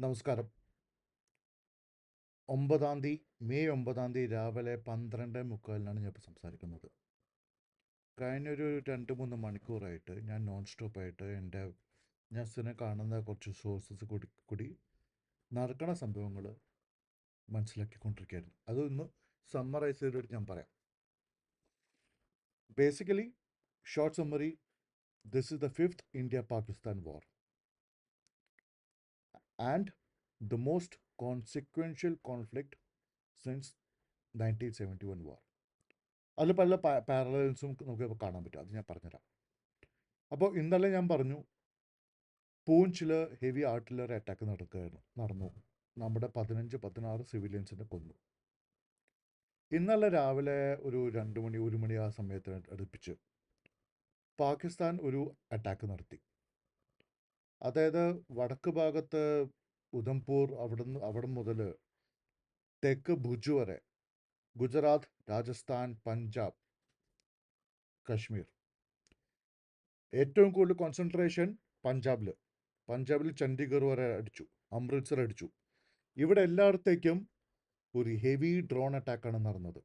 നമസ്കാരം. 9 മെയ് 9 രാവിലെ 12:45 ഞാനിപ്പോൾ സംസാരിക്കുന്നത്. കഴിഞ്ഞൊരു 2-3 മണിക്കൂറായിട്ട് ഞാൻ നോൺ സ്റ്റോപ്പായിട്ട് ഞാൻ സ്ഥിരം കാണുന്ന കുറച്ച് സോഴ്സസ് കൂടി നടക്കണ സംഭവങ്ങൾ മനസ്സിലാക്കിക്കൊണ്ടിരിക്കുകയായിരുന്നു. അതൊന്ന് സമ്മറൈസ് ചെയ്തിട്ട് ഞാൻ പറയാം. Basically, short summary, this is the fifth India Pakistan war and the most consequential conflict since 1971 വാർ. അതിൽ പല പാരലൽസും നമുക്ക് കാണാൻ പറ്റും. അത് ഞാൻ പറഞ്ഞുതരാം. അപ്പോൾ ഇന്നലെ ഞാൻ പറഞ്ഞു, പൂഞ്ചിൽ ഹെവി ആർട്ടിലറി അറ്റാക്ക് നടന്നു. നമ്മുടെ 15-16 സിവിലിയൻസിനെ കൊന്നു. ഇന്നലെ രാവിലെ ഒരു 2 മണി 1 മണി ആ സമയത്തിന് അടുപ്പിച്ച് പാകിസ്ഥാൻ ഒരു അറ്റാക്ക് നടത്തി. അതായത് വടക്ക് ഭാഗത്ത് ഉധംപൂർ, അവിടെ മുതൽ തെക്ക് ഭുജ് വരെ, ഗുജറാത്ത്, രാജസ്ഥാൻ, പഞ്ചാബ്, കശ്മീർ, ഏറ്റവും കൂടുതൽ കോൺസെൻട്രേഷൻ പഞ്ചാബിൽ ചണ്ഡീഗഡ് വരെ അടിച്ചു, അമൃത്സർ അടിച്ചു. ഇവിടെ എല്ലായിടത്തേക്കും ഒരു ഹെവി ഡ്രോൺ അറ്റാക്കാണ് നടന്നത്.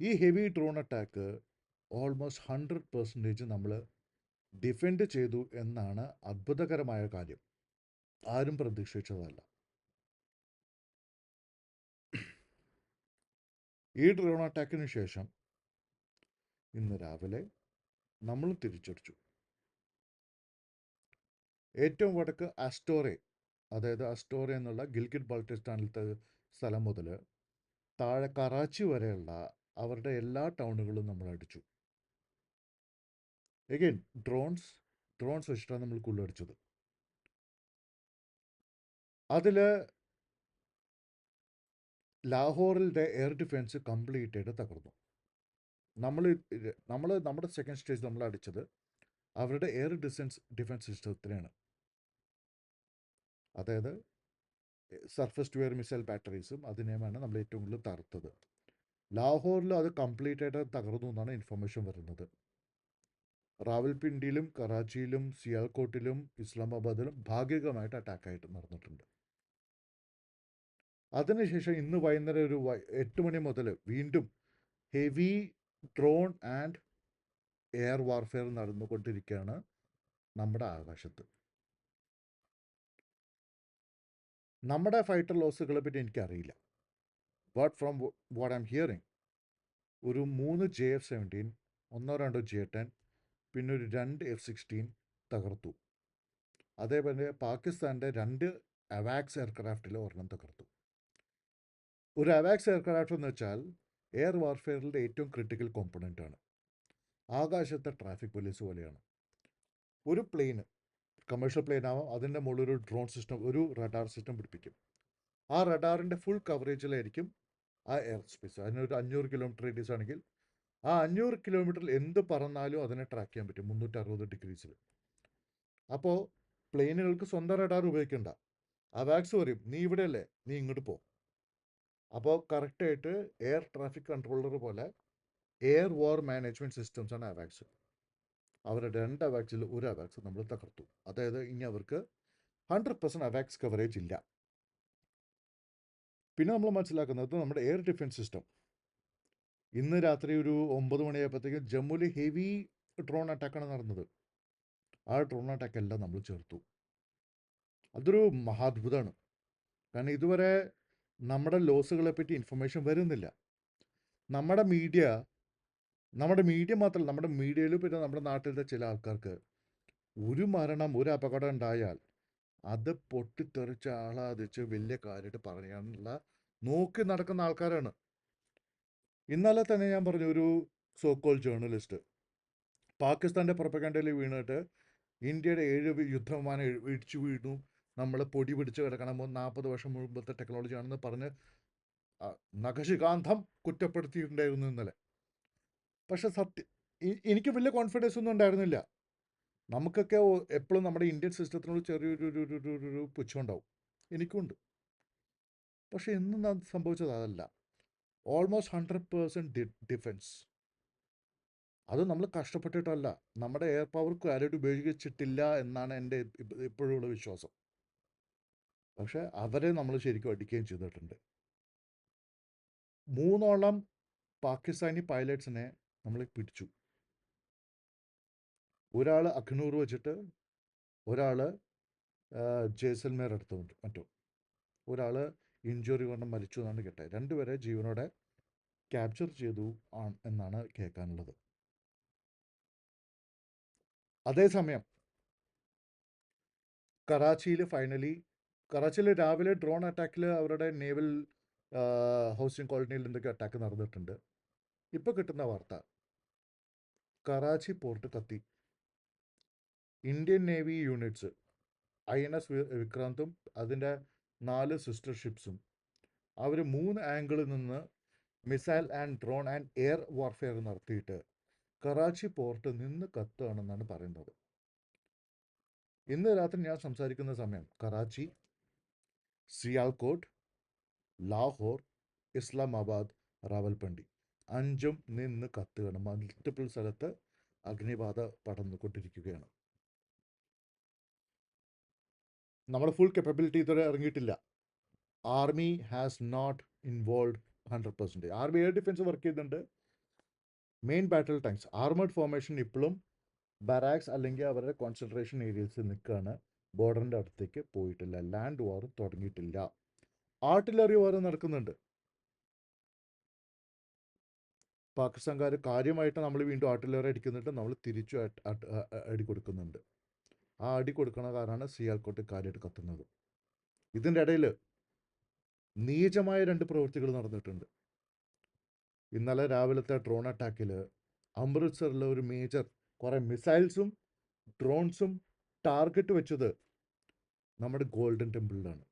ഈ ഹെവി ഡ്രോൺ അറ്റാക്ക് ഓൾമോസ്റ്റ് 100% നമ്മൾ ഡിഫെൻഡ് ചെയ്തു എന്നാണ് അത്ഭുതകരമായ കാര്യം. ആരും പ്രതീക്ഷിച്ചതല്ല. ഈ ഡ്രോൺ അറ്റാക്കിന് ശേഷം ഇന്ന് രാവിലെ നമ്മൾ തിരിച്ചടിച്ചു. ഏറ്റവും വടക്ക് അസ്റ്റോറെ എന്നുള്ള ഗിൽഗിറ്റ് ബാൾട്ടിസ്ഥാനിലത്തെ സ്ഥലം മുതൽ താഴെ കറാച്ചി വരെയുള്ള അവരുടെ എല്ലാ ടൗണുകളും നമ്മൾ അടിച്ചു. എഗെയിൻ ഡ്രോൺസ് വെച്ചിട്ടാണ് നമ്മൾ കൊള്ളടിച്ചത്. അതിൽ ലാഹോറിൻ്റെ എയർ ഡിഫെൻസ് കംപ്ലീറ്റ് ആയിട്ട് തകർന്നു. നമ്മുടെ സെക്കൻഡ് സ്റ്റേജ് നമ്മൾ അടിച്ചത് അവരുടെ എയർ ഡിഫെൻസ് സിസ്റ്റത്തിനെയാണ്. അതായത് സർഫസ് ടു എയർ മിസൈൽ ബാറ്ററീസും അതിനെയുമാണ് നമ്മൾ ഏറ്റവും കൂടുതൽ തകർത്തത്. ലാഹോറിൽ അത് കംപ്ലീറ്റ് ആയിട്ട് തകർന്നു എന്നാണ് ഇൻഫർമേഷൻ വരുന്നത്. റാവൽപിണ്ടിയിലും കറാച്ചിയിലും സിയാൽകോട്ടിലും ഇസ്ലാമാബാദിലും ഭാഗികമായിട്ട് അറ്റാക്കായിട്ട് നടന്നിട്ടുണ്ട്. അതിനുശേഷം ഇന്ന് വൈകുന്നേരം ഒരു 8 മണി മുതൽ വീണ്ടും heavy drone and air warfare നടന്നുകൊണ്ടിരിക്കുകയാണ് നമ്മുടെ ആകാശത്ത്. നമ്മുടെ ഫൈറ്റർ ലോസുകളെ പറ്റി എനിക്കറിയില്ല. But from what I M hearing, ഒരു 3 JF-17, 1-2 J-10, പിന്നെ ഒരു 2 F-16 തകർത്തു. അതേപോലെ പാകിസ്ഥാൻ്റെ 2 അവാക്സ് എയർക്രാഫ്റ്റിൽ ഒരെണ്ണം തകർത്തു. ഒരു അവാക്സ് എയർക്രാഫ്റ്റ് എന്ന് വെച്ചാൽ എയർ വാർഫെയറിൻ്റെ ഏറ്റവും ക്രിട്ടിക്കൽ കോമ്പണൻ്റ് ആണ്. ആകാശത്തെ ട്രാഫിക് പോലീസ് പോലെയാണ്. ഒരു പ്ലെയിന്, കമേഴ്ഷ്യൽ പ്ലെയിൻ ആവാം, അതിൻ്റെ മുകളിൽ ഒരു ഡ്രോൺ സിസ്റ്റം, ഒരു റഡാർ സിസ്റ്റം പിടിപ്പിക്കും. ആ റഡാറിൻ്റെ ഫുൾ കവറേജിലായിരിക്കും ആ എയർ സ്പേസ്. അതിനൊരു 500 കിലോമീറ്റർ റേഡിയസ് ആണെങ്കിൽ ആ 500 കിലോമീറ്ററിൽ എന്ത് പറന്നാലും അതിനെ ട്രാക്ക് ചെയ്യാൻ പറ്റും 360 ഡിഗ്രീസിൽ. അപ്പോൾ പ്ലെയിനുകൾക്ക് സ്വന്തം റഡാർ ഉപയോഗിക്കണ്ട. അവാക്സ് പറയും, നീ ഇവിടെയല്ലേ, നീ ഇങ്ങോട്ട് പോ. അപ്പോൾ കറക്റ്റായിട്ട് എയർ ട്രാഫിക് കൺട്രോളർ പോലെ എയർ വാർ മാനേജ്മെൻറ്റ് സിസ്റ്റംസ് ആണ് അവാക്സ്. അവരുടെ 2 അവാക്സിൽ ഒരു അവാക്സ് നമ്മൾ തകർത്തു. അതായത് ഇനി അവർക്ക് 100% അവാക്സ് കവറേജ് ഇല്ല. പിന്നെ നമ്മൾ മനസ്സിലാക്കുന്നത് നമ്മുടെ എയർ ഡിഫെൻസ് സിസ്റ്റം ഇന്ന് രാത്രി ഒരു 9 മണിയായപ്പോഴത്തേക്കും ജമ്മുവിൽ ഹെവി ഡ്രോൺ അറ്റാക്കാണ് നടന്നത്. ആ ഡ്രോൺ അറ്റാക്കെല്ലാം നമ്മൾ ചേർത്തു. അതൊരു മഹാത്ഭുതമാണ്. കാരണം ഇതുവരെ നമ്മുടെ ലോസുകളെ പറ്റി ഇൻഫർമേഷൻ വരുന്നില്ല. നമ്മുടെ മീഡിയ മാത്രമല്ല, നമ്മുടെ മീഡിയയിൽ പിന്നെ നമ്മുടെ നാട്ടിലത്തെ ചില ആൾക്കാർക്ക് ഒരു മരണം, ഒരു അപകടം ഉണ്ടായാൽ അത് പൊട്ടിത്തെറിച്ച് ആഹ്ലാദിച്ച് വലിയ കാര്യമായിട്ട് പറയാനുള്ള നോക്കി നടക്കുന്ന ആൾക്കാരാണ്. ഇന്നലെ തന്നെ ഞാൻ പറഞ്ഞു, ഒരു സോക്കോൾ ജേർണലിസ്റ്റ് പാകിസ്ഥാൻ്റെ പ്രൊപ്പഗൻഡയിൽ വീണിട്ട് ഇന്ത്യയുടെ 7 യുദ്ധവിമാനം ഇടിച്ചു വീണു, നമ്മൾ പൊടി പിടിച്ച് കിടക്കണം, 40 വർഷം മുമ്പത്തെ ടെക്നോളജിയാണെന്ന് പറഞ്ഞ് നഖശികാന്തം കുറ്റപ്പെടുത്തിയിട്ടുണ്ടായിരുന്നു ഇന്നലെ. പക്ഷെ എനിക്ക് വലിയ കോൺഫിഡൻസ് ഒന്നും ഉണ്ടായിരുന്നില്ല. നമുക്കൊക്കെ എപ്പോഴും നമ്മുടെ ഇന്ത്യൻ സിസ്റ്റത്തിനോട് ചെറിയൊരു പുച്ഛമുണ്ടാവും. എനിക്കുണ്ട്. പക്ഷെ ഇന്നും സംഭവിച്ചത് അതല്ല. Almost 100% defence. അത് നമ്മൾ കഷ്ടപ്പെട്ടിട്ടല്ല. നമ്മുടെ എയർ പവർ ക്വാലിറ്റി ഉപയോഗിച്ചിട്ടില്ല എന്നാണ് എൻ്റെ ഇപ്പോഴുള്ള വിശ്വാസം. പക്ഷേ അവരെ നമ്മൾ ശരിക്കും അടിക്കുകയും ചെയ്തിട്ടുണ്ട്. 3 പാകിസ്ഥാനി പൈലറ്റ്സിനെ നമ്മൾ പിടിച്ചു. ഒരാൾ അഖ്നൂർ വെച്ചിട്ട്, ഒരാൾ ജയ്സൽമേർ അടുത്ത് മറ്റോ, ഒരാൾ ഇഞ്ചുറി കൊണ്ട് മരിച്ചു എന്നാണ് കേട്ടത്. രണ്ടുപേരെ ജീവനോടെ ക്യാപ്ചർ ചെയ്തു എന്നാണ് കേൾക്കാനുള്ളത്. അതേസമയം കറാച്ചിയിൽ രാവിലെ ഡ്രോൺ അറ്റാക്കിൽ അവരുടെ നേവൽ ഹൗസിംഗ് കോളനിയിൽ എന്തൊക്കെ അറ്റാക്ക് നടന്നിട്ടുണ്ട്. ഇപ്പോൾ കിട്ടുന്ന വാർത്ത കറാച്ചി പോർട്ട് കത്തി. ഇന്ത്യൻ നേവി യൂണിറ്റ്സ് INS വിക്രാന്തും അതിൻ്റെ 4 സിസ്റ്റർ ഷിപ്സും അവർ 3 ആംഗിളിൽ നിന്ന് missile and drone and air warfare നടത്തിയിട്ട് കറാച്ചി പോർട്ട് നിന്ന് കത്തുകയാണെന്നാണ് പറയുന്നത്. ഇന്ന് രാത്രി ഞാൻ സംസാരിക്കുന്ന സമയം കറാച്ചി, സിയാൽകോട്ട്, ലാഹോർ, ഇസ്ലാമാബാദ്, റാവൽപിണ്ടി 5ഉം നിന്ന് കത്തുകയാണ്. മൾട്ടിപ്പിൾ സ്ഥലത്ത് അഗ്നിബാധ പടർന്നുകൊണ്ടിരിക്കുകയാണ്. നമ്മുടെ ഫുൾ കപ്പബിലിറ്റി ഇതുവരെ ഇറങ്ങിയിട്ടില്ല. Army has not involve 100%. Army air defence work ചെയ്യുന്നുണ്ട്. Main battle tanks armoured formation ഇപ്പോഴും ബറാക്സ് അല്ലെങ്കിൽ അവരുടെ കോൺസെൻട്രേഷൻ ഏരിയസിൽ നിൽക്കുകയാണ്. ബോർഡറിൻ്റെ അടുത്തേക്ക് പോയിട്ടില്ല. ലാൻഡ് വാർ തുടങ്ങിയിട്ടില്ല. ആർട്ടിലറി വാർ നടക്കുന്നുണ്ട്. പാകിസ്ഥാൻകാർ കാര്യമായിട്ട് നമ്മൾ വീണ്ടും ആർട്ടിലറി അടിക്കുന്നുണ്ട്. നമ്മൾ തിരിച്ചു അടി കൊടുക്കുന്നുണ്ട്. ആ അടി കൊടുക്കണ കാരണമാണ് സിയാൽക്കോട്ട് കാര്യമായിട്ട് കത്തുന്നത്. ഇതിൻ്റെ ഇടയിൽ നീചമായ 2 പ്രവൃത്തികൾ നടന്നിട്ടുണ്ട്. ഇന്നലെ രാവിലത്തെ ഡ്രോൺ അറ്റാക്കിൽ അമൃത്സറിലെ ഒരു മേജർ കുറേ മിസൈൽസും ഡ്രോൺസും ടാർഗറ്റ് വെച്ചത് നമ്മുടെ ഗോൾഡൻ ടെമ്പിളിലാണ്.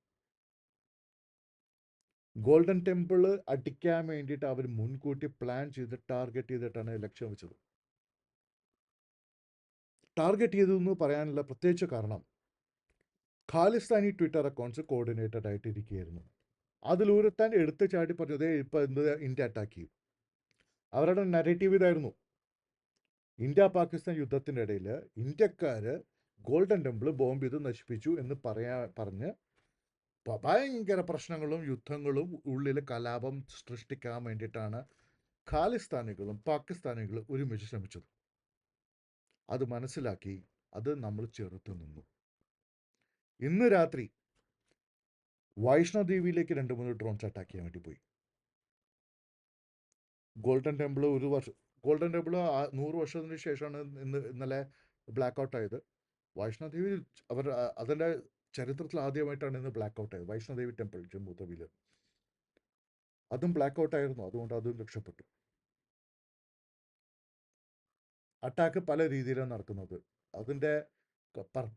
ഗോൾഡൻ ടെമ്പിൾ അടിക്കാൻ വേണ്ടിയിട്ട് അവർ മുൻകൂട്ടി പ്ലാൻ ചെയ്ത് ടാർഗറ്റ് ചെയ്തിട്ടാണ് ലക്ഷ്യം വെച്ചത്. ടാർഗറ്റ് ചെയ്തതെന്ന് പറയാനുള്ള പ്രത്യേകിച്ച് കാരണം ഖാലിസ്ഥാനി ട്വിറ്റർ അക്കൗണ്ട്സ് കോർഡിനേറ്റഡ് ആയിട്ട് ഇരിക്കുകയായിരുന്നു. അതിലൊരുത്താൻ എടുത്തു ചാടി പറഞ്ഞത് ഇപ്പോൾ എന്ത് ഇന്ത്യ അറ്റാക്ക് ചെയ്യും. അവരുടെ നെഗറ്റീവ് ഇതായിരുന്നു. ഇന്ത്യ പാകിസ്ഥാൻ യുദ്ധത്തിൻ്റെ ഇടയിൽ ഇന്ത്യക്കാർ ഗോൾഡൻ ടെമ്പിൾ ബോംബ് ചെയ്ത് നശിപ്പിച്ചു എന്ന് പറഞ്ഞ് ഭയങ്കര പ്രശ്നങ്ങളും യുദ്ധങ്ങളും ഉള്ളിൽ കലാപം സൃഷ്ടിക്കാൻ വേണ്ടിയിട്ടാണ് ഖാലിസ്ഥാനികളും പാകിസ്ഥാനികളും ഒരുമിച്ച് ശ്രമിച്ചത്. അത് മനസ്സിലാക്കി അത് നമ്മൾ ചെറുത്തു നിന്നു. ഇന്ന് രാത്രി വൈഷ്ണോദേവിയിലേക്ക് 2-3 ഡ്രോൺസ് അറ്റാക്ക് ചെയ്യാൻ വേണ്ടി പോയി. ഗോൾഡൻ ടെമ്പിൾ 100 വർഷത്തിന് ശേഷമാണ് ഇന്നലെ ബ്ലാക്ക് ഔട്ട് ആയത്. വൈഷ്ണോദേവി അതിൻ്റെ ചരിത്രത്തിൽ ആദ്യമായിട്ടാണ് ഇന്ന് ബ്ലാക്ക് ഔട്ട് ആയത്. വൈഷ്ണോദേവി ടെമ്പിൾ ജമ്മു തവിയിൽ അതും ബ്ലാക്ക് ഔട്ട് ആയിരുന്നു. അതുകൊണ്ട് അതും രക്ഷപ്പെട്ടു. അറ്റാക്ക് പല രീതിയിലാണ് നടക്കുന്നത്. അതിൻ്റെ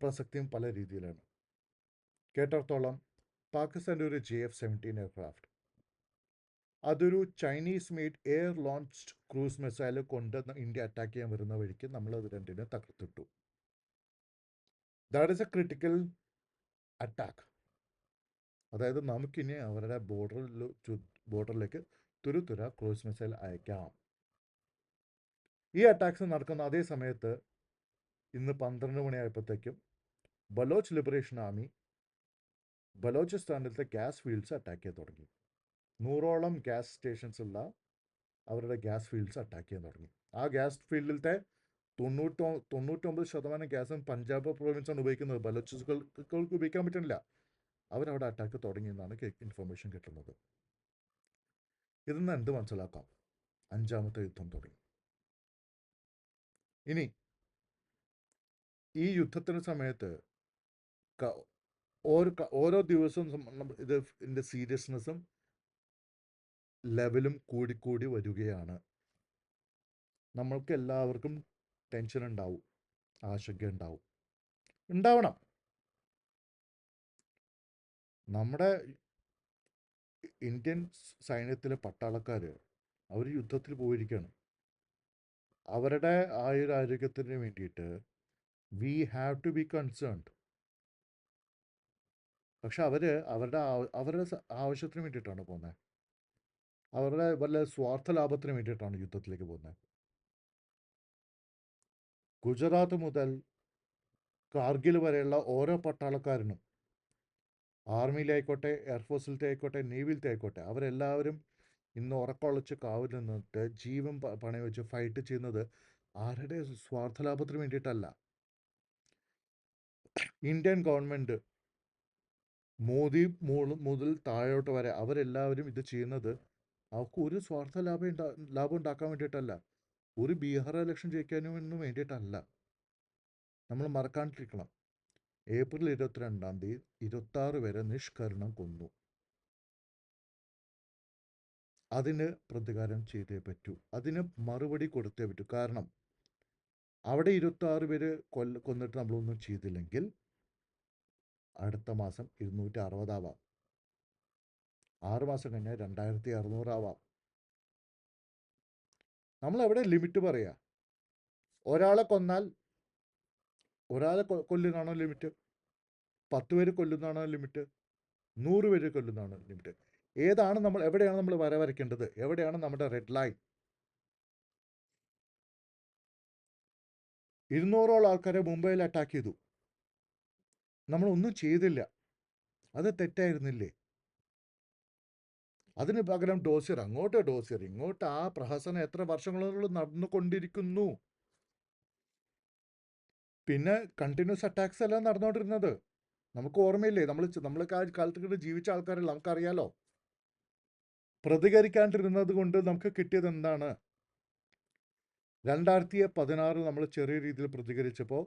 പ്രസക്തിയും പല രീതിയിലാണ്. കേട്ടിടത്തോളം പാകിസ്ഥാൻ്റെ ഒരു JF-17 എയർക്രാഫ്റ്റ് അതൊരു Chinese made air launched cruise missile കൊണ്ട് ഇന്ത്യ അറ്റാക്ക് ചെയ്യാൻ വരുന്ന വഴിക്ക് നമ്മളത് രണ്ടിനെ തകർത്തിട്ടു. That is a critical attack. അതായത് നമുക്കിനി അവരുടെ ബോർഡറിലേക്ക് തുരുതുര ക്രൂസ് മിസൈൽ അയക്കാം. ഈ അറ്റാക്സ് നടക്കുന്ന അതേ സമയത്ത് ഇന്ന് 12 മണിയായപ്പോഴത്തേക്കും ബലോച്ച് ലിബറേഷൻ ആർമി ബലോച്ചിസ്ഥാനിലത്തെ ഗ്യാസ് ഫീൽഡ്സ് അറ്റാക്ക് ചെയ്യാൻ തുടങ്ങി. 100ഓളം ഗ്യാസ് സ്റ്റേഷൻസ് ഉള്ള അവരുടെ ഗ്യാസ് ഫീൽഡ്സ് അറ്റാക്ക് ചെയ്യാൻ തുടങ്ങി. ആ ഗ്യാസ് ഫീൽഡിലത്തെ 99% ഗ്യാസും പഞ്ചാബ് പ്രൊവിൻസാണ് ഉപയോഗിക്കുന്നത്. ബലോച്ചികൾക്ക് ഉപയോഗിക്കാൻ പറ്റുന്നില്ല. അവരവിടെ അറ്റാക്ക് തുടങ്ങിയെന്നാണ് ഇൻഫർമേഷൻ കിട്ടുന്നത്. ഇതിൽ നിന്ന് എന്ത് മനസ്സിലാക്കാം? 5ാമത്തെ യുദ്ധം തുടങ്ങി. ഇനി ഈ യുദ്ധത്തിന് സമയത്ത് ഓരോ ദിവസവും ഇതിൻ്റെ സീരിയസ്നെസ്സും ലെവലും കൂടിക്കൂടി വരികയാണ്. നമ്മൾക്ക് എല്ലാവർക്കും ടെൻഷൻ ഉണ്ടാവും, ആശങ്ക ഉണ്ടാവണം. നമ്മുടെ ഇന്ത്യൻ സൈന്യത്തിലെ പട്ടാളക്കാർ അവർ യുദ്ധത്തിൽ പോയിരിക്കുകയാണ്. അവരുടെ ആരോഗ്യത്തിന് വേണ്ടിയിട്ട് we have to be concerned. പക്ഷെ അവരുടെ ആവശ്യത്തിന് വേണ്ടിയിട്ടാണ് പോകുന്നത്. അവരുടെ വല്ല സ്വാർത്ഥ ലാഭത്തിന് വേണ്ടിയിട്ടാണ് യുദ്ധത്തിലേക്ക് പോകുന്നത്. ഗുജറാത്ത് മുതൽ കാർഗിൽ വരെയുള്ള ഓരോ പട്ടാളക്കാരനും, ആർമിയിലായിക്കോട്ടെ, എയർഫോഴ്സിലത്തെ ആയിക്കോട്ടെ, നേവിയിലത്തെ ആയിക്കോട്ടെ, അവരെല്ലാവരും ഇന്ന് ഉറക്കൊളച്ച് കാവൽ നിന്നിട്ട് ജീവൻ പണയം വെച്ച് ഫൈറ്റ് ചെയ്യുന്നത് ആരുടെ സ്വാർത്ഥലാഭത്തിന് വേണ്ടിയിട്ടല്ല. ഇന്ത്യൻ ഗവൺമെൻറ് മോദി മുതൽ താഴോട്ട് വരെ അവരെല്ലാവരും ഇത് ചെയ്യുന്നത് അവർക്ക് ഒരു സ്വാർത്ഥ ലാഭം ഉണ്ടാക്കാൻ വേണ്ടിയിട്ടല്ല, ഒരു ബീഹാർ ഇലക്ഷൻ ജയിക്കാനും വേണ്ടിയിട്ടല്ല. നമ്മൾ മറക്കാണ്ടിരിക്കണം, ഏപ്രിൽ 22-ാം തീയതി 26 പേരെ നിഷ്കരുണം കൊന്നു. അതിന് പ്രതികാരം ചെയ്തേ പറ്റൂ, അതിന് മറുപടി കൊടുത്തേ പറ്റൂ. കാരണം അവിടെ 26 പേര് കൊന്നിട്ട് നമ്മളൊന്നും ചെയ്തില്ലെങ്കിൽ അടുത്ത മാസം 260 ആവാം, 6 മാസം കഴിഞ്ഞാൽ 2600 ആവാം. നമ്മൾ എവിടെ ലിമിറ്റ് പറയാ? ഒരാളെ കൊന്നാൽ ഒരാളെ കൊല്ലുന്നതാണോ ലിമിറ്റ്? 10 പേര് കൊല്ലുന്നതാണോ ലിമിറ്റ്? 100 പേര് കൊല്ലുന്നതാണോ ലിമിറ്റ്? ഏതാണ് നമ്മൾ, എവിടെയാണ് നമ്മൾ വരയ്ക്കേണ്ടത്? എവിടെയാണ് നമ്മുടെ റെഡ് ലൈൻ? 200ഓളം ആൾക്കാരെ മുംബൈയിൽ അറ്റാക്ക് ചെയ്തു, നമ്മളൊന്നും ചെയ്തില്ല, അത് തെറ്റായിരുന്നില്ലേ? അതിന് പകരം ഡോസിയർ അങ്ങോട്ട്, ഡോസിയർ ഇങ്ങോട്ട്, ആ പ്രഹസനം എത്ര വർഷങ്ങളോളം നടന്നുകൊണ്ടിരിക്കുന്നു. പിന്നെ കണ്ടിന്യൂസ് അറ്റാക്സ് എല്ലാം നടന്നുകൊണ്ടിരുന്നത് നമുക്ക് ഓർമ്മയില്ലേ? നമ്മൾ കാലത്ത് ജീവിച്ച ആൾക്കാരല്ല, നമുക്കറിയാലോ. പ്രതികരിക്കാണ്ടിരുന്നത് കൊണ്ട് നമുക്ക് കിട്ടിയത് എന്താണ്? 2016 നമ്മൾ ചെറിയ രീതിയിൽ പ്രതികരിച്ചപ്പോൾ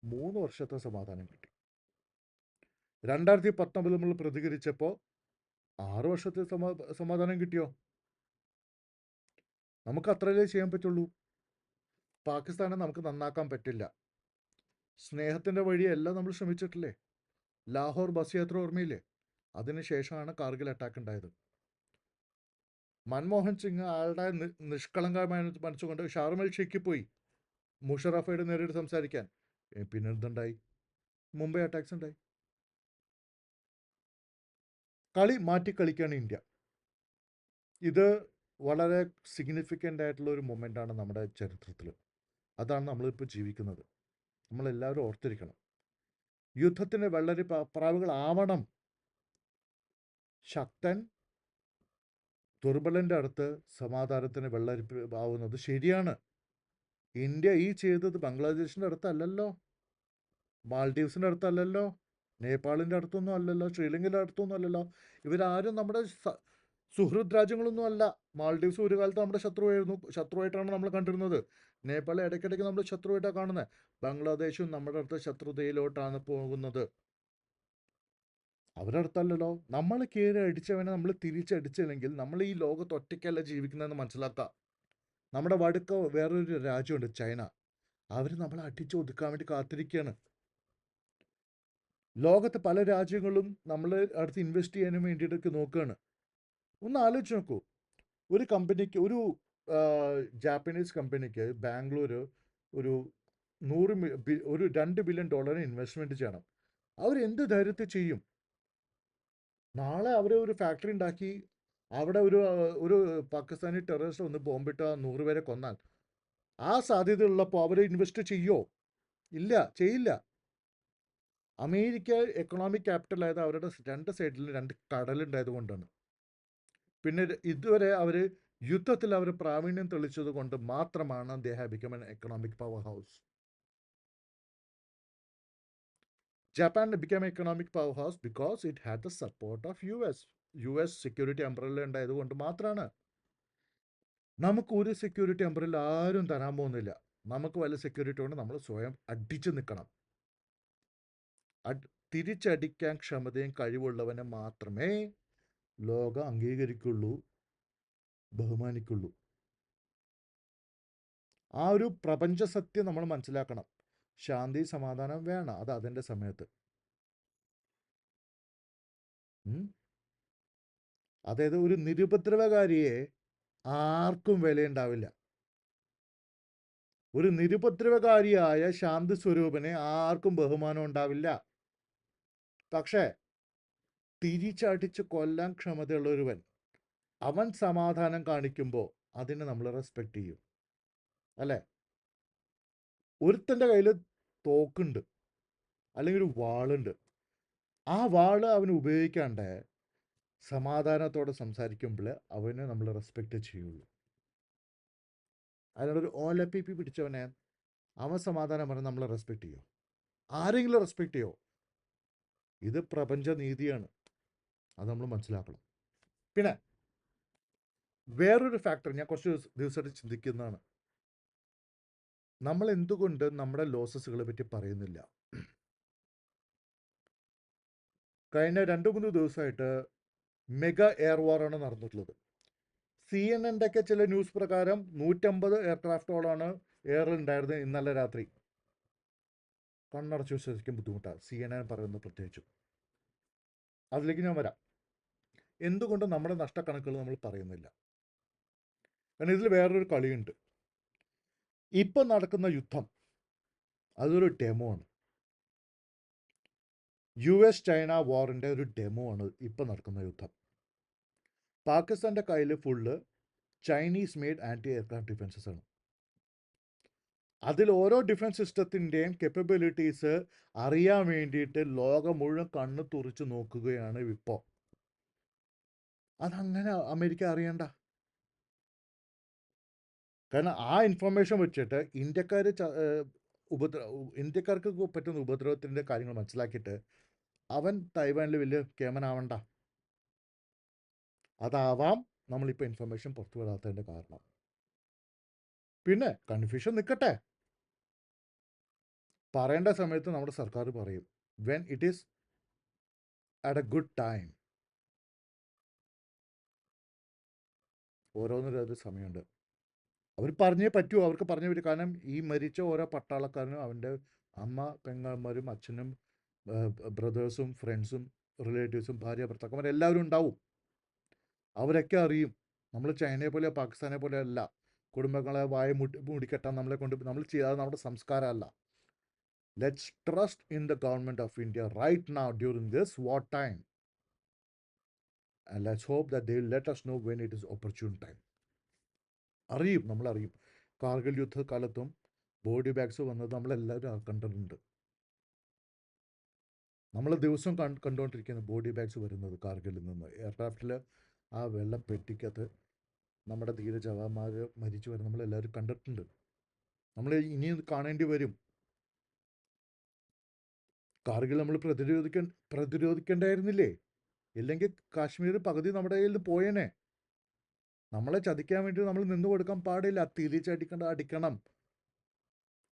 3 വർഷത്തെ സമാധാനം കിട്ടി. 2019 നമ്മൾ പ്രതികരിച്ചപ്പോൾ 6 വർഷത്തെ സമാധാനം കിട്ടിയോ? നമുക്ക് അത്രയല്ലേ ചെയ്യാൻ പറ്റുള്ളൂ. പാകിസ്ഥാനെ നമുക്ക് നന്നാക്കാൻ പറ്റില്ല. സ്നേഹത്തിൻ്റെ വഴിയെല്ലാം നമ്മൾ ശ്രമിച്ചിട്ടില്ലേ? ലാഹോർ ബസ് യാത്ര ഓർമ്മയില്ലേ? അതിനുശേഷമാണ് കാർഗിൽ അറ്റാക്ക് ഉണ്ടായത്. മൻമോഹൻ സിംഗ് ആളുടെ നിഷ്കളങ്കമായ മനസ്സുകൊണ്ട് ഷാർമൽ ഷെയ്ഖിൽ പോയി മുഷറഫയുടെ നേരിട്ട് സംസാരിക്കാൻ. പിന്നെ എന്തുണ്ടായി? മുംബൈ അറ്റാക്സ് ഉണ്ടായി. കളി മാറ്റി കളിക്കുകയാണ് ഇന്ത്യ. ഇത് വളരെ സിഗ്നിഫിക്കൻ്റ് ആയിട്ടുള്ള ഒരു മൊമെൻ്റാണ് നമ്മുടെ ചരിത്രത്തിൽ. അതാണ് നമ്മളിപ്പോൾ ജീവിക്കുന്നത്. നമ്മളെല്ലാവരും ഓർത്തിരിക്കണം. യുദ്ധത്തിന് വെള്ളരി പ്രാവുകളാവണം. ശക്തൻ ദുർബലൻ്റെ അടുത്ത് സമാധാനത്തിന് വെള്ളരിപ്പ് ആവുന്നത് ശരിയാണ്. ഇന്ത്യ ഈ ചെയ്തത് ബംഗ്ലാദേശിൻ്റെ അടുത്തല്ലല്ലോ, മാൽഡീവ്സിൻ്റെ അടുത്തല്ലല്ലോ, നേപ്പാളിൻ്റെ അടുത്തൊന്നും അല്ലല്ലോ, ശ്രീലങ്കയുടെ അടുത്തൊന്നും അല്ലല്ലോ. ഇവരാരും നമ്മുടെ സുഹൃത് രാജ്യങ്ങളൊന്നും അല്ല. മാൽഡീവ്സ് ഒരു കാലത്ത് നമ്മുടെ ശത്രുവായിട്ടാണ് നമ്മൾ കണ്ടിരുന്നത്. നേപ്പാൾ ഇടയ്ക്കിടയ്ക്ക് നമ്മൾ ശത്രുവായിട്ടാണ് കാണുന്നത്. ബംഗ്ലാദേശും നമ്മുടെ അടുത്ത ശത്രുതയിലോട്ടാണ് പോകുന്നത്. അവരുടെ അടുത്തല്ലല്ലോ. നമ്മൾ കയറി അടിച്ചവനെ നമ്മൾ തിരിച്ചടിച്ചില്ലെങ്കിൽ നമ്മൾ ഈ ലോകത്ത് ഒറ്റയ്ക്കല്ല ജീവിക്കുന്നതെന്ന് മനസ്സിലാക്കുക. നമ്മുടെ വടുക്ക വേറൊരു രാജ്യമുണ്ട്, ചൈന. അവർ നമ്മളെ അടിച്ച് ഒതുക്കാൻ വേണ്ടി കാത്തിരിക്കുകയാണ്. ലോകത്ത് പല രാജ്യങ്ങളും നമ്മൾ അടുത്ത് ഇൻവെസ്റ്റ് ചെയ്യാനും വേണ്ടിയിട്ടൊക്കെ നോക്കുകയാണ്. ഒന്ന് ആലോചിച്ച് നോക്കൂ. ഒരു കമ്പനിക്ക്, ഒരു ജാപ്പനീസ് കമ്പനിക്ക് ബാംഗ്ലൂർ ഒരു $2 ബില്യൺ ഇൻവെസ്റ്റ്മെൻറ്റ് ചെയ്യണം. അവരെന്ത് ധൈര്യത്തിൽ ചെയ്യും? നാളെ അവർ ഒരു ഫാക്ടറി ഉണ്ടാക്കി അവിടെ ഒരു പാകിസ്ഥാനി ടെററിസ്റ്റ് ഒന്ന് ബോംബിട്ട് 100 പേരെ കൊന്നാൽ ആ സാധ്യതയുള്ളപ്പോൾ അവർ ഇൻവെസ്റ്റ് ചെയ്യോ? ഇല്ല, ചെയ്യില്ല. അമേരിക്ക എക്കണോമിക് ക്യാപിറ്റൽ ആയത് അവരുടെ 2 സൈഡിലും 2 കടലുണ്ടായത് കൊണ്ടാണ്. പിന്നെ ഇതുവരെ അവർ യുദ്ധത്തിൽ അവർ പ്രാവീണ്യം തെളിച്ചത് കൊണ്ട് മാത്രമാണ് they have become an economic power house. Japan became an economic powerhouse because it had the support of US security umbrella ഉണ്ടായത് കൊണ്ട് മാത്രമാണ്. നമുക്ക് ഒരു സെക്യൂരിറ്റി അംബ്രല്ല ആരും തരാൻ പോകുന്നില്ല. നമുക്ക് വല്ല സെക്യൂരിറ്റി കൊണ്ട് നമ്മൾ സ്വയം അടിച്ചു നിൽക്കണം. തിരിച്ചടിക്കാൻ ക്ഷമതയും കഴിവുള്ളവനെ മാത്രമേ ലോകം അംഗീകരിക്കുള്ളൂ, ബഹുമാനിക്കുള്ളൂ. ആ ഒരു പ്രപഞ്ച സത്യം നമ്മൾ മനസ്സിലാക്കണം. ശാന്തി സമാധാനം വേണം, അത് അതിൻ്റെ സമയത്ത്. അതായത് ഒരു നിരുപദ്രവകാരിയെ ആർക്കും വിലയുണ്ടാവില്ല. ഒരു നിരുപദ്രവകാരിയായ ശാന്തി സ്വരൂപനെ ആർക്കും ബഹുമാനം ഉണ്ടാവില്ല. പക്ഷേ തിരിച്ചടിച്ച് കൊല്ലാൻ ക്ഷമതയുള്ളൊരുവൻ, അവൻ സമാധാനം കാണിക്കുമ്പോൾ അതിനെ നമ്മൾ റെസ്പെക്റ്റ് ചെയ്യും, അല്ലേ? ഒരുത്തൻ്റെ കയ്യിൽ തോക്കുണ്ട്, അല്ലെങ്കിൽ ഒരു വാളുണ്ട്. ആ വാള് അവന് ഉപയോഗിക്കാണ്ട് സമാധാനത്തോടെ സംസാരിക്കുമ്പോൾ അവനെ നമ്മൾ റെസ്പെക്റ്റ് ചെയ്യുള്ളൂ. അതിനോടൊരു ഓലപ്പിപ്പി പിടിച്ചവനെ അവൻ സമാധാനം പറഞ്ഞ് നമ്മളെ റെസ്പെക്റ്റ് ചെയ്യോ? ആരെങ്കിലും റെസ്പെക്റ്റ് ചെയ്യോ? ഇത് പ്രപഞ്ച നീതിയാണ്, അത് നമ്മൾ മനസ്സിലാക്കണം. പിന്നെ വേറൊരു ഫാക്ടർ ഞാൻ കുറച്ച് ദിവസമായിട്ട് ചിന്തിക്കുന്നതാണ്. നമ്മൾ എന്തുകൊണ്ട് നമ്മുടെ ലോസസുകളെ പറ്റി പറയുന്നില്ല? കഴിഞ്ഞ 2-3 ദിവസമായിട്ട് മെഗാ എയർ വാറാണ് നടന്നിട്ടുള്ളത്. CNN ഒക്കെ ചില ന്യൂസ് പ്രകാരം 150 എയർക്രാഫ്റ്റോളാണ് എയറിൽ ഉണ്ടായിരുന്നത് ഇന്നലെ രാത്രി. കണ്ണടച്ച് വിശ്വസിക്കാൻ ബുദ്ധിമുട്ടാണ്, CNN പറയുന്നത് പ്രത്യേകിച്ചും. അതിലേക്ക് ഞാൻ വരാം. എന്തുകൊണ്ട് നമ്മുടെ നഷ്ടക്കണക്കുകൾ നമ്മൾ പറയുന്നില്ല? കാരണം ഇതിൽ വേറൊരു കളിയുണ്ട്. ഇപ്പം നടക്കുന്ന യുദ്ധം അതൊരു ഡെമോ ആണ്. US ചൈന വാറിൻ്റെ ഒരു ഡെമോ ആണ് ഇപ്പം നടക്കുന്ന യുദ്ധം. പാകിസ്ഥാൻ്റെ കയ്യിൽ full Chinese made anti aircraft defences ആണ്. അതിൽ ഓരോ ഡിഫൻസ് സിസ്റ്റത്തിൻ്റെയും കേപ്പബിലിറ്റീസ് അറിയാൻ വേണ്ടിയിട്ട് ലോകം മുഴുവൻ കണ്ണ് തുറിച്ച് നോക്കുകയാണ് ഇപ്പോൾ. അതങ്ങനെ അമേരിക്ക അറിയണ്ട. കാരണം ആ ഇൻഫർമേഷൻ വെച്ചിട്ട് ഇന്ത്യക്കാർക്ക് പറ്റുന്ന ഉപദ്രവത്തിൻ്റെ കാര്യങ്ങൾ മനസ്സിലാക്കിയിട്ട് അവൻ തൈവാനിൽ വലിയ കേമനാവണ്ട. അതാവാം നമ്മളിപ്പോൾ ഇൻഫർമേഷൻ പുറത്തു വിടാത്തതിൻ്റെ കാരണം. പിന്നെ കൺഫ്യൂഷൻ നിൽക്കട്ടെ, പറയേണ്ട സമയത്ത് നമ്മുടെ സർക്കാർ പറയും. When it is at a good time. ഓരോന്നിനൊരു സമയമുണ്ട്. അവർ പറഞ്ഞേ പറ്റൂ, അവർക്ക് പറഞ്ഞു പറ്റും. കാരണം ഈ മരിച്ച ഓരോ പട്ടാളക്കാരനും അവൻ്റെ അമ്മ, പെങ്ങന്മാരും, അച്ഛനും, ബ്രദേഴ്സും, ഫ്രണ്ട്സും, റിലേറ്റീവ്സും, ഭാര്യ, ഭർത്താക്കന്മാരെല്ലാവരും ഉണ്ടാവും. അവരൊക്കെ അറിയും. നമ്മൾ ചൈനയെ പോലെ പാകിസ്ഥാനെ പോലെ അല്ല കുടുംബങ്ങളെ വായ മൂടിക്കെട്ടാൻ നമ്മൾ ചെയ്യാതെ നമ്മുടെ സംസ്കാരമല്ല. Let's trust in the government of India right now during this war time, and let's hope that they will let us know when it is opportune time. അറിയും, നമ്മളറിയും. കാർഗിൽ യുദ്ധകാലത്തും ബോഡി ബാഗ്സ് വന്നത് നമ്മളെല്ലാവരും കണ്ടിട്ടുണ്ട്. നമ്മൾ ദിവസം കണ്ടുകൊണ്ടിരിക്കുന്ന ബോഡി ബാഗ്സ് വരുന്നത് കാർഗിലിൽ നിന്ന്. എയർക്രാഫ്റ്റിൽ ആ വെള്ള പെട്ടിക്കകത്ത് നമ്മുടെ ധീര ജവാന്മാർ മരിച്ചു വരെ നമ്മളെല്ലാവരും കണ്ടിട്ടുണ്ട്. നമ്മൾ ഇനിയും കാണേണ്ടി വരും. കാർഗിൽ നമ്മൾ പ്രതിരോധിക്കേണ്ടായിരുന്നില്ലേ? ഇല്ലെങ്കിൽ കാശ്മീർ പകുതി നമ്മുടെ കയ്യിൽ നിന്ന് പോയേനെ. നമ്മളെ ചതിക്കാൻ വേണ്ടി നമ്മൾ നിന്ന് കൊടുക്കാൻ പാടില്ല. അടിക്കണം.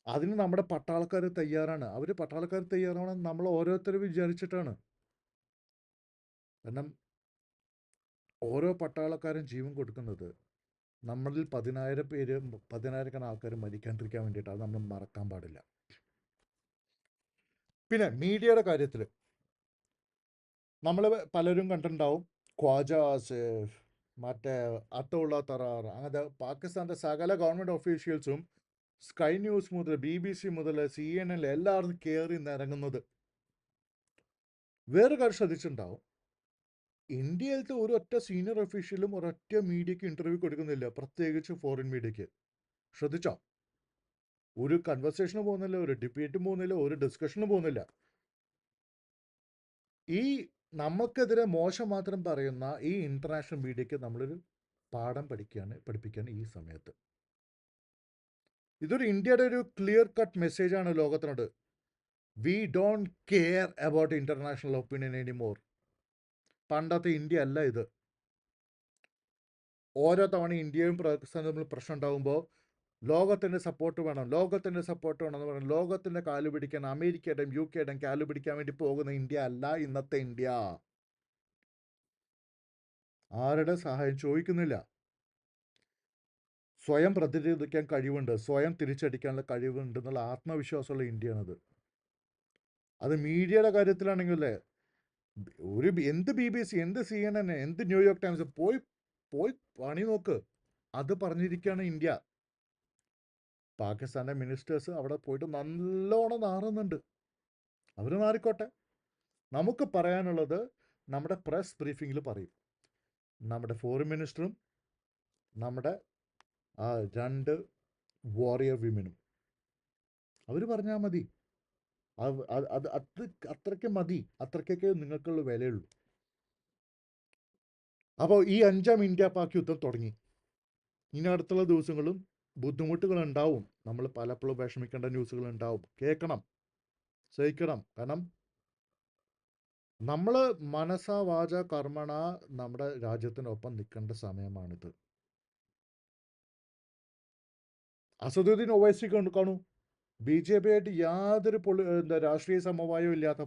അതിന് നമ്മുടെ പട്ടാളക്കാർ തയ്യാറാണ്. പട്ടാളക്കാർ തയ്യാറാണ് നമ്മൾ ഓരോരുത്തരും വിചാരിച്ചിട്ടാണ്. കാരണം ഓരോ പട്ടാളക്കാരും ജീവൻ കൊടുക്കുന്നത് നമ്മളിൽ 10,000 ആൾക്കാർ മരിക്കാണ്ടിരിക്കാൻ വേണ്ടിയിട്ട്. അത് നമ്മൾ മറക്കാൻ പാടില്ല. പിന്നെ മീഡിയയുടെ കാര്യത്തിൽ നമ്മൾ പലരും കണ്ടിട്ടുണ്ടാവും. ഖ്വാജ ആസിഫ്, മറ്റേ അത്തഉള്ള തറാർ, അങ്ങനത്തെ പാകിസ്ഥാൻ്റെ സകല ഗവൺമെൻറ് ഒഫീഷ്യൽസും സ്കൈ ന്യൂസ് മുതൽ BBC മുതൽ CNN എല്ലാവരും കയറി നിരങ്ങുന്നത്. വേറെ കാര്യം ശ്രദ്ധിച്ചിട്ടുണ്ടാവും, ഇന്ത്യയിലത്തെ ഒരൊറ്റ സീനിയർ ഒഫീഷ്യലും ഒരൊറ്റ മീഡിയയ്ക്ക് ഇൻ്റർവ്യൂ കൊടുക്കുന്നില്ല, പ്രത്യേകിച്ച് ഫോറിൻ മീഡിയയ്ക്ക്. ശ്രദ്ധിച്ചോ? ഒരു കൺവെർസേഷന് പോകുന്നില്ല, ഒരു ഡിബേറ്റും പോകുന്നില്ല, ഒരു ഡിസ്കഷനും പോകുന്നില്ല. ഈ നമുക്കെതിരെ മോശം മാത്രം പറയുന്ന ഈ ഇൻ്റർനാഷണൽ മീഡിയയ്ക്ക് നമ്മളൊരു പാഠം പഠിപ്പിക്കുകയാണ് ഈ സമയത്ത്. ഇതൊരു ഇന്ത്യയുടെ ഒരു ക്ലിയർ കട്ട് മെസ്സേജാണ് ലോകത്തിനോട്. We don't care about international opinion anymore. പണ്ടത്തെ ഇന്ത്യ അല്ല ഇത്. ഓരോ തവണ ഇന്ത്യയും പാകിസ്ഥാനും തമ്മിൽ പ്രശ്നം ഉണ്ടാകുമ്പോൾ ലോകത്തിൻ്റെ സപ്പോർട്ട് വേണം എന്ന് പറഞ്ഞു ലോകത്തിൻ്റെ കാല് പിടിക്കാൻ അമേരിക്കയുടെയും UK-യുടെയും കാല് പിടിക്കാൻ വേണ്ടി പോകുന്ന ഇന്ത്യ അല്ല ഇന്നത്തെ ഇന്ത്യ. ആരുടെ സഹായം ചോദിക്കുന്നില്ല. സ്വയം പ്രതിരോധിക്കാൻ കഴിവുണ്ട്, സ്വയം തിരിച്ചടിക്കാനുള്ള കഴിവുണ്ട് എന്നുള്ള ആത്മവിശ്വാസമുള്ള ഇന്ത്യയാണത്. അത് മീഡിയയുടെ കാര്യത്തിലാണെങ്കിലേ എന്ത് BBC, എന്ത് CNN, എന്ത് ന്യൂയോർക്ക് ടൈംസ് പോയി പണി നോക്ക്. അത് പറഞ്ഞിരിക്കുകയാണ് ഇന്ത്യ. പാകിസ്ഥാൻ്റെ മിനിസ്റ്റേഴ്സ് അവിടെ പോയിട്ട് നല്ലോണം നാറുന്നുണ്ട്. അവർ നാറിക്കോട്ടെ. നമുക്ക് പറയാനുള്ളത് നമ്മുടെ പ്രസ് ബ്രീഫിങ്ങിൽ പറയും. നമ്മുടെ ഫോറിൻ മിനിസ്റ്ററും നമ്മുടെ 2 വാറിയർ വിമനും അവർ പറഞ്ഞാൽ മതി. അത് അത്രയ്ക്ക് മതി. അത്രയ്ക്കൊക്കെ നിങ്ങൾക്കുള്ള വിലയുള്ളൂ. അപ്പോൾ ഈ 5ാം ഇന്ത്യ പാക് യുദ്ധം തുടങ്ങി. ഇനി അടുത്തുള്ള ദിവസങ്ങളും ബുദ്ധിമുട്ടുകൾ ഉണ്ടാവും. നമ്മൾ പലപ്പോഴും വിഷമിക്കേണ്ട ന്യൂസുകൾ ഉണ്ടാവും. കേൾക്കണം, സഹിക്കണം. കാരണം നമ്മൾ മനസ്സാ വാച കർമ്മണ നമ്മുടെ രാജ്യത്തിനൊപ്പം നിൽക്കേണ്ട സമയമാണിത്. അസദുദ്ദീൻ ഒവൈസി കാണൂ. ബി ജെ പി ആയിട്ട് യാതൊരു രാഷ്ട്രീയ സമവായവും ഇല്ലാത്ത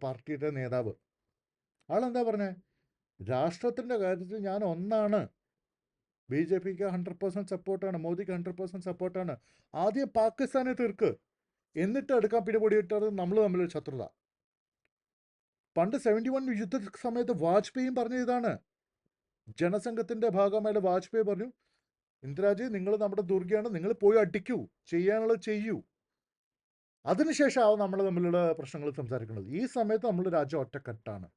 പാർട്ടിയുടെ നേതാവ്. ആളെന്താ പറഞ്ഞേ? രാഷ്ട്രത്തിൻ്റെ കാര്യത്തിൽ ഞാൻ ഒന്നാണ്. ബി ജെ പിക്ക് 100% സപ്പോർട്ടാണ്, മോദിക്ക് 100% സപ്പോർട്ടാണ്. ആദ്യം പാകിസ്ഥാനെ തീർക്ക്, എന്നിട്ട് എടുക്കാൻ പിടിപൊടിയിട്ടത് നമ്മൾ തമ്മിലൊരു ശത്രുത. പണ്ട് 71 യുദ്ധ സമയത്ത് വാജ്പേയിയും പറഞ്ഞ ഇതാണ്. ജനസംഘത്തിൻ്റെ ഭാഗമായിട്ട് വാജ്പേയി പറഞ്ഞു, ഇന്ദിരാജി നിങ്ങൾ നമ്മുടെ ദുർഗയാണ്, നിങ്ങൾ പോയി അടിക്കൂ, ചെയ്യാനുള്ളത് ചെയ്യൂ. അതിനുശേഷമാവും നമ്മൾ തമ്മിലുള്ള പ്രശ്നങ്ങൾ സംസാരിക്കുന്നത്. ഈ സമയത്ത് നമ്മൾ രാജ്യം ഒറ്റക്കെട്ടാണ്.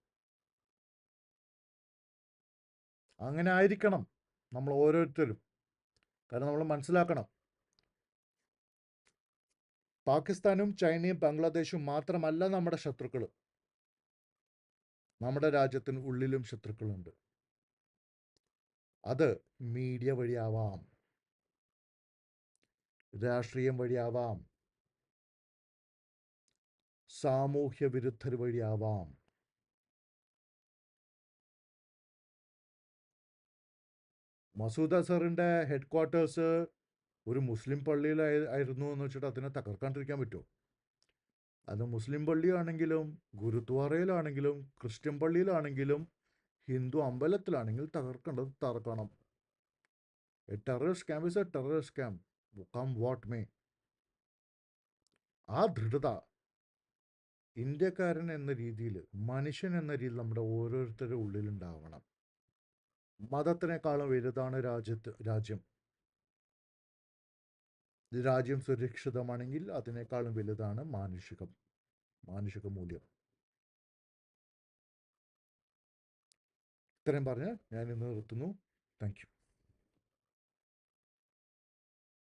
അങ്ങനെ ആയിരിക്കണം നമ്മൾ ഓരോരുത്തരും. കാരണം നമ്മൾ മനസ്സിലാക്കണം, പാകിസ്ഥാനും ചൈനയും ബംഗ്ലാദേശും മാത്രമല്ല നമ്മുടെ ശത്രുക്കൾ. നമ്മുടെ രാജ്യത്തിന് ഉള്ളിലും ശത്രുക്കളുണ്ട്. അത് മീഡിയ വഴിയാവാം, രാഷ്ട്രീയം വഴിയാവാം, സാമൂഹ്യ വിരുദ്ധർ വഴിയാവാം. മസൂദ് അസറിൻ്റെ ഹെഡ് ക്വാർട്ടേഴ്സ് ഒരു മുസ്ലിം പള്ളിയിലായിരുന്നു എന്ന് വെച്ചിട്ട് അതിനെ തകർക്കാണ്ടിരിക്കാൻ പറ്റുമോ? അത് മുസ്ലിം പള്ളിയാണെങ്കിലും ഗുരുദ്വാരയിലാണെങ്കിലും ക്രിസ്ത്യൻ പള്ളിയിലാണെങ്കിലും ഹിന്ദു അമ്പലത്തിലാണെങ്കിൽ തകർക്കേണ്ടത് തകർക്കണം. A terrorist camp is a terrorist camp, come what may. ആ ദൃഢത ഇന്ത്യക്കാരൻ എന്ന രീതിയിൽ, മനുഷ്യൻ എന്ന രീതിയിൽ നമ്മുടെ ഓരോരുത്തരുടെ ഉള്ളിലുണ്ടാവണം. മതത്തിനേക്കാളും വലുതാണ് രാജ്യം. രാജ്യം സുരക്ഷിതമാണെങ്കിൽ അതിനേക്കാളും വലുതാണ് മാനുഷിക മൂല്യം. ഇത്രയും പറഞ്ഞ് ഞാൻ ഇന്ന് നിർത്തുന്നു. Thank you.